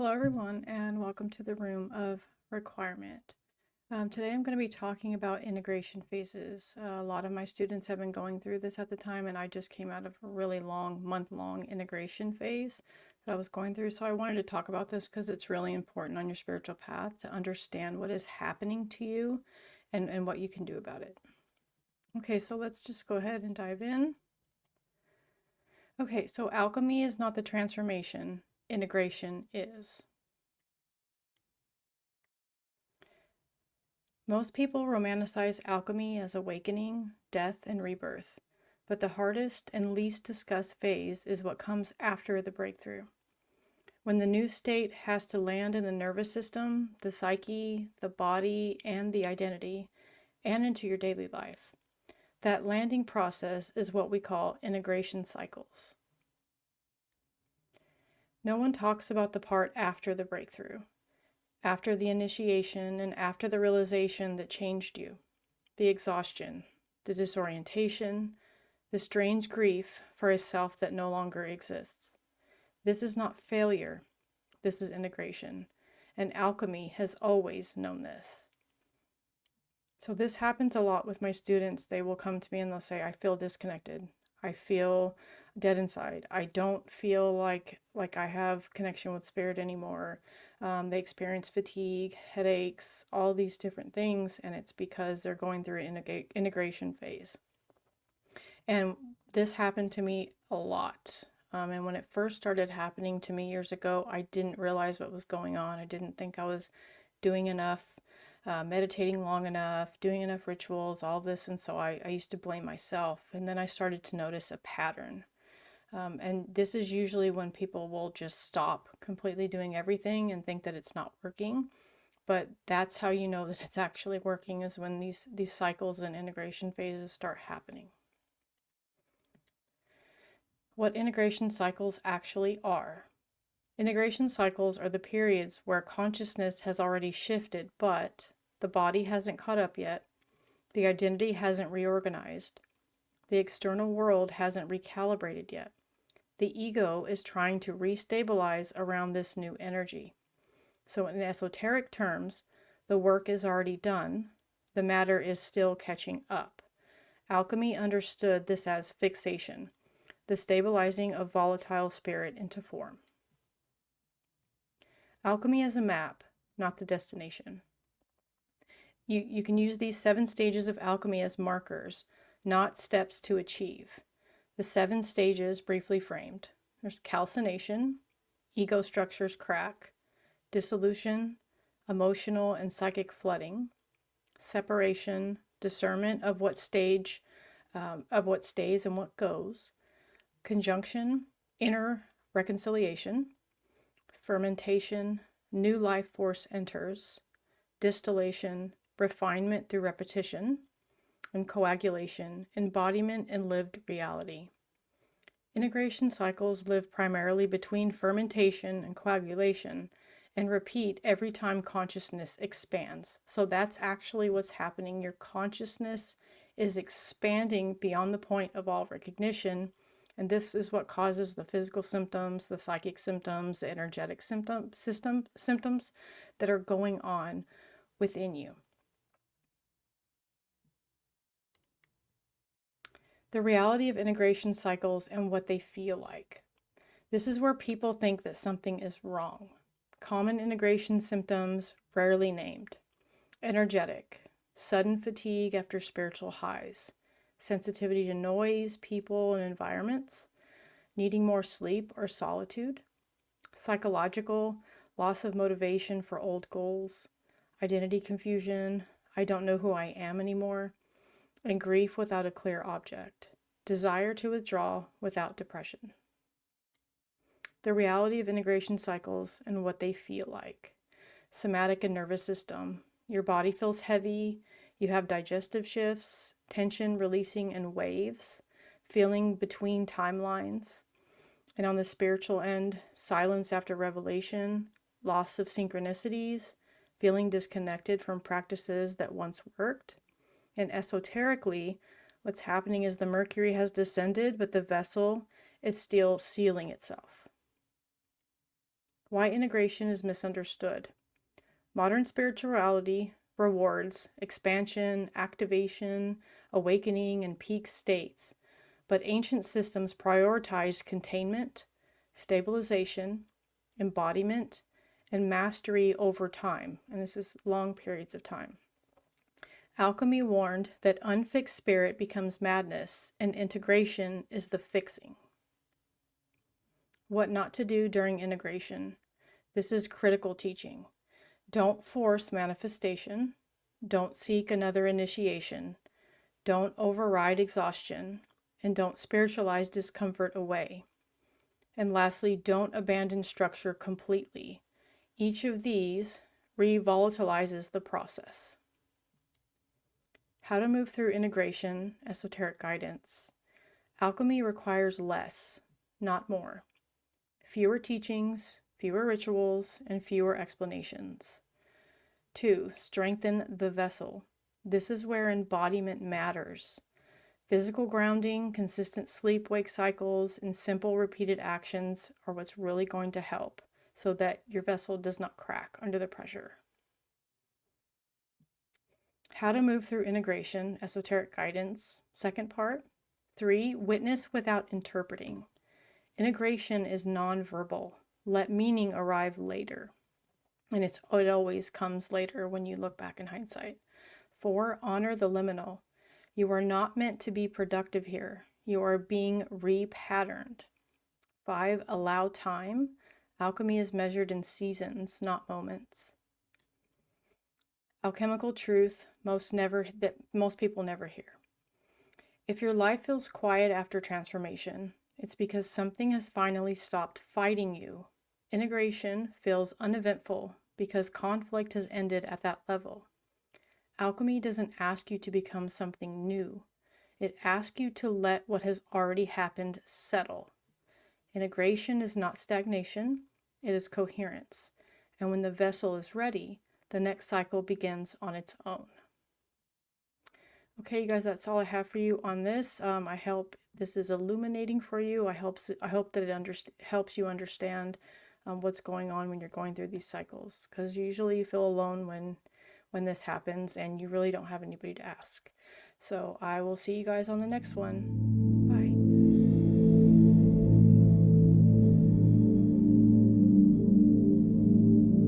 Hello, everyone, and welcome to the Room of Requirement. Today I'm going to be talking about integration phases. A lot of my students have been going through this at the time, and I just came out of a really long, month-long integration phase that I was going through. So I wanted to talk about this because it's really important on your spiritual path to understand what is happening to you and what you can do about it. Okay, so let's just go ahead and dive in. Okay, so alchemy is not the transformation, integration is. Most people romanticize alchemy as awakening, death, and rebirth, but the hardest and least discussed phase is what comes after the breakthrough. When the new state has to land in the nervous system, the psyche, the body, and the identity, and into your daily life. That landing process is what we call integration cycles. No one talks about the part after the breakthrough, after the initiation, and after the realization that changed you. The exhaustion, the disorientation, the strange grief for a self that no longer exists. This is not failure, this is integration, and alchemy has always known this. So this happens a lot with my students. They will come to me and they'll say, I feel disconnected. I feel dead inside. I don't feel like I have connection with spirit anymore. They experience fatigue, headaches, all these different things, and it's because they're going through an integration phase. And this happened to me a lot. And when it first started happening to me years ago, I didn't realize what was going on. I didn't think I was doing enough, meditating long enough, doing enough rituals, all this. And so I used to blame myself. And then I started to notice a pattern. And this is usually when people will just stop completely doing everything and think that it's not working. But that's how you know that it's actually working, is when these cycles and integration phases start happening. What integration cycles actually are. Integration cycles are the periods where consciousness has already shifted, but the body hasn't caught up yet, the identity hasn't reorganized, the external world hasn't recalibrated yet. The ego is trying to restabilize around this new energy. So in esoteric terms, the work is already done, the matter is still catching up. Alchemy understood this as fixation, the stabilizing of volatile spirit into form. Alchemy is a map, not the destination. You can use these 7 stages of alchemy as markers, not steps to achieve. The 7 stages briefly framed. There's calcination, ego structures crack, dissolution, emotional and psychic flooding, separation, discernment of what stays and what goes, conjunction, inner reconciliation, fermentation, new life force enters, distillation, refinement through repetition, and coagulation, embodiment and lived reality. Integration cycles live primarily between fermentation and coagulation and repeat every time consciousness expands. So that's actually what's happening. Your consciousness is expanding beyond the point of all recognition. And this is what causes the physical symptoms, the psychic symptoms, the energetic symptoms that are going on within you. The reality of integration cycles and what they feel like. This is where people think that something is wrong. Common integration symptoms, rarely named. Energetic, sudden fatigue after spiritual highs, sensitivity to noise, people, and environments, needing more sleep or solitude. Psychological, loss of motivation for old goals, identity confusion, I don't know who I am anymore, and grief without a clear object, desire to withdraw without depression. The reality of integration cycles and what they feel like. Somatic and nervous system. Your body feels heavy, you have digestive shifts, tension releasing in waves, feeling between timelines. And on the spiritual end, silence after revelation, loss of synchronicities, feeling disconnected from practices that once worked. And esoterically, what's happening is the mercury has descended, but the vessel is still sealing itself. Why integration is misunderstood. Modern spirituality rewards expansion, activation, awakening, and peak states, but ancient systems prioritized containment, stabilization, embodiment, and mastery over time, and this is long periods of time. Alchemy warned that unfixed spirit becomes madness, and integration is the fixing. What not to do during integration. This is critical teaching. Don't force manifestation. Don't seek another initiation. Don't override exhaustion. And don't spiritualize discomfort away. And lastly, don't abandon structure completely. Each of these revolatilizes the process. How to move through integration, esoteric guidance. Alchemy requires less, not more. Fewer teachings, fewer rituals, and fewer explanations. 2. Strengthen the vessel. This is where embodiment matters. Physical grounding, consistent sleep-wake cycles, and simple repeated actions are what's really going to help so that your vessel does not crack under the pressure. How to move through integration, esoteric guidance. Second part. 3. Witness without interpreting. Integration is nonverbal. Let meaning arrive later. And it always comes later when you look back in hindsight. 4. Honor the liminal. You are not meant to be productive here. You are being repatterned. 5. Allow time. Alchemy is measured in seasons, not moments. Alchemical truth that most people never hear. If your life feels quiet after transformation, it's because something has finally stopped fighting you. Integration feels uneventful because conflict has ended at that level. Alchemy doesn't ask you to become something new. It asks you to let what has already happened settle. Integration is not stagnation, it is coherence. And when the vessel is ready, the next cycle begins on its own. Okay, you guys, that's all I have for you on this. I hope this is illuminating for you. I hope that it helps you understand what's going on when you're going through these cycles, because usually you feel alone when this happens and you really don't have anybody to ask. So I will see you guys on the next one.